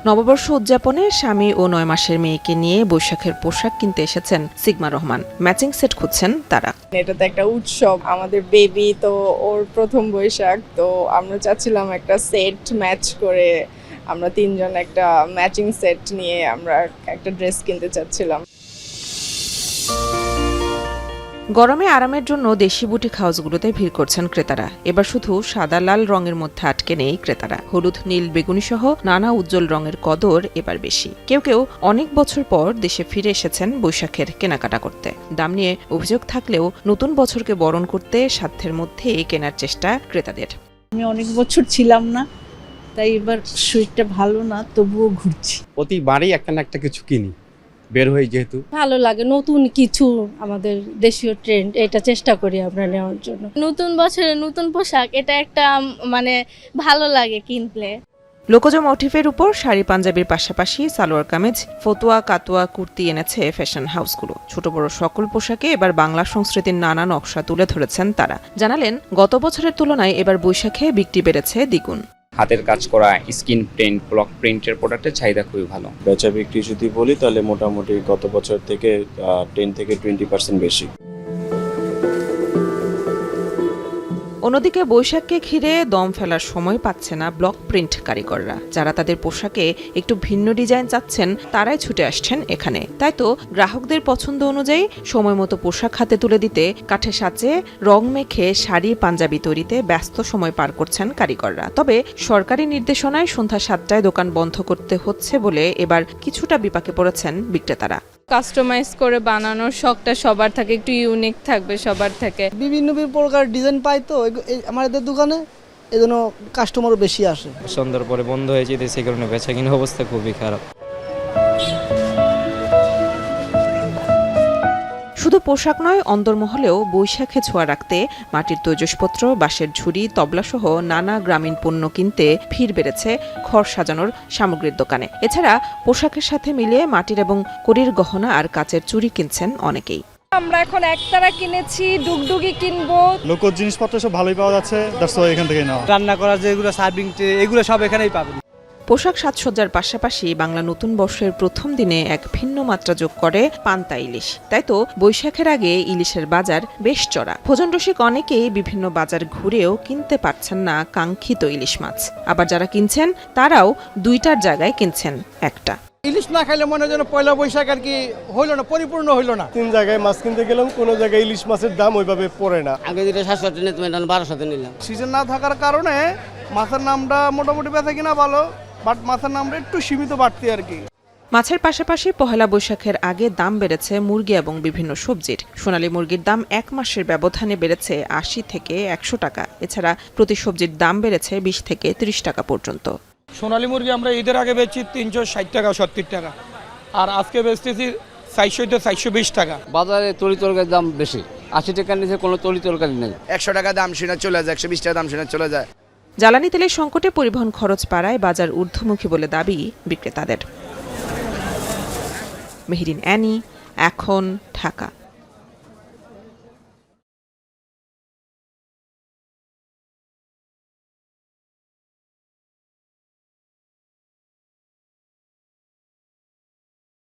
নববর্ষ উদযাপনে স্বামী ও ৯ মাসের মেয়েকে নিয়ে বৈশাখের পোশাক কিনতে এসেছেন সিগমা রহমান। ম্যাচিং সেট খুঁজছেন তারা। এটা তো একটা উৎসব, আমাদের বেবি তো, ওর প্রথম বৈশাখ, তো আমরা চাচ্ছিলাম একটা সেট ম্যাচ করে আমরা তিনজন একটা ম্যাচিং সেট নিয়ে আমরা একটা ড্রেস কিনতে চাচ্ছিলাম। গরমে আরামের জন্য দেশি বুটিক হাউসগুলোতে ভিড় করছেন ক্রেতারা। এবার শুধু সাদা লাল রঙের মধ্যে আটকে নেই ক্রেতারা, হলুদ, নীল, বেগুনি সহ নানা উজ্জ্বল রঙের কদর এবার বেশি। কেউ কেউ অনেক বছর পর দেশে ফিরে এসেছেন বৈশাখের কেনাকাটা করতে। দাম নিয়ে অভিযোগ থাকলেও নতুন বছরকে বরণ করতে সাধ্যের মধ্যে কেনার চেষ্টা ক্রেতাদের। আমি অনেক বছর ছিলাম না, তাই এবার শরীরটা ভালো না, তবুও ঘুরছি। প্রতিবারই একটা না একটা কিছু কিনি, বের হই যেহেতু। ভালো লাগে নতুন কিছু, আমাদের দেশীয় ট্রেন্ড, এটা চেষ্টা করি আমরা নেওয়ার জন্য। নতুন বছরে নতুন পোশাক, এটা একটা ভালো লাগে কিনলে। লোকজ মোটিফের উপর শাড়ি পাঞ্জাবির পাশাপাশি সালোয়ার কামিজ, ফতুয়া, কাতুয়া, কুর্তি এনেছে ফ্যাশন হাউসগুলো। ছোট বড় সকল পোশাকে এবার বাংলা সংস্কৃতির নানা নকশা তুলে ধরেছেন তারা। জানালেন, গত বছরের তুলনায় এবার বৈশাখে বিক্রি বেড়েছে দ্বিগুণ। হাতের কাজ করা স্কিন প্রিন্ট, ব্লক প্রিন্টের প্রোডাক্টের চাহিদা খুবই ভালো। বেচা বিক্রি যদি বলি তাহলে মোটামুটি গত বছর থেকে 10 থেকে 20% বেশি। অন্যদিকে বৈশাখকে ঘিরে দম ফেলার সময় পাচ্ছে না ব্লক প্রিন্ট কারিগররা। যারা তাদের পোশাকে একটু ভিন্ন ডিজাইন চাচ্ছেন তারাই ছুটে আসছেন এখানে। তাই তো গ্রাহকদের পছন্দ অনুযায়ী সময় মতো পোশাক হাতে তুলে দিতে কাঠে সাজে রং মেখে শাড়ি পাঞ্জাবি তৈরিতে ব্যস্ত সময় পার করছেন কারিগররা। তবে সরকারি নির্দেশনায় সন্ধ্যা 7টায় দোকান বন্ধ করতে হচ্ছে বলে এবার কিছুটা বিপাকে পড়েছেন বিক্রেতারা। কাস্টমাইজ করে বানানোর শখটা সবার থাকে, একটু ইউনিক থাকবে সবার থেকে। বিভিন্ন প্রকার ডিজাইন পাই তো আমাদের দোকানে, এজন্য কাস্টমারও বেশি আসে। সন্ধ্যার পরে বন্ধ হয়ে যেতে, সেই কারণে বেচাকেনার অবস্থা খুবই খারাপ। শুধু পোশাক নয়, অন্দরমহলেও বৈশাখে ছোঁয়া রাখতে মাটির তৈজসপত্র, বাঁশের ঝুড়ি, তবলাসহ নানা গ্রামীণ পণ্য কিনতে ভিড় বেড়েছে ঘর সাজানোর সামগ্রীর দোকানে। এছাড়া পোশাকের সাথে মিলিয়ে মাটির এবং কড়ির গহনা আর কাচের চুড়ি কিনছেন অনেকেই। আমরা এখন একতারা কিনেছি, ডুগডুগি কিনবো। লোকজ জিনিসপত্র সব ভালোই পাওয়া যাচ্ছে, এখান থেকে নাও। রান্না করার যেগুলো সার্ভিং ট্রে, এগুলো সব এখানেই পাবেন। পোশাক সাজসজ্জার পাশাপাশি বাংলা নতুন বর্ষের প্রথম দিনে এক ভিন্ন মাত্রা যোগ করে পান্তা ইলিশ। তাই তো বৈশাখের আগে ইলিশের বাজার বেশ চড়া। ভোজন রসিক অনেকেই বিভিন্ন বাজার ঘুরেও কিনতে পারছেন না কাঙ্ক্ষিত ইলিশ মাছ। আবার যারা কিনছেন তারাও দুইটার জায়গায় কিনছেন একটা। ইলিশ না খাইলে মনে যেন পয়লা বৈশাখ আর কি হইলো না, পরিপূর্ণ হইলো না। 3 জায়গায় মাছ কিনতে গেলাম, কোনো জায়গায় ইলিশ মাছের দাম ওইভাবে পড়ে না। আগে যেটা 700 নিতে, 1200 নিলাম। সিজন না থাকার কারণে মাছের নামটা মোটামুটি বেচা কিনা ভালো, বাট মাছের নামটা একটু সীমিত বাড়তি আর কি। মাছের পাশাপাশি পহেলা বৈশাখের আগে দাম বেড়েছে মুরগি এবং বিভিন্ন সবজির। সোনালী মুরগির দাম 1 মাসের ব্যবধানে বেড়েছে 80 থেকে 100 টাকা। এছাড়া প্রতি সবজির দাম বেড়েছে 20 থেকে 30 টাকা পর্যন্ত। সোনালী মুরগি আমরা ঈদের আগে বেচছি 360 টাকা, 70 টাকা, আর আজকে বেচতেছি 400 থেকে 420 টাকা। বাজারে তরি তরকারির দাম বেশি, 80 টাকার নিচে কোনো তরি তরকারি নেই। 100 টাকা দাম শুনে চলে যায়, 120 টাকা দাম শুনে চলে যায়। জ্বালানি তেলের সংকটে পরিবহন খরচ বাড়ায় বাজার ঊর্ধ্বমুখী বলে দাবি বিক্রেতাদের। মেহেরিন অ্যানি, এখন, ঢাকা।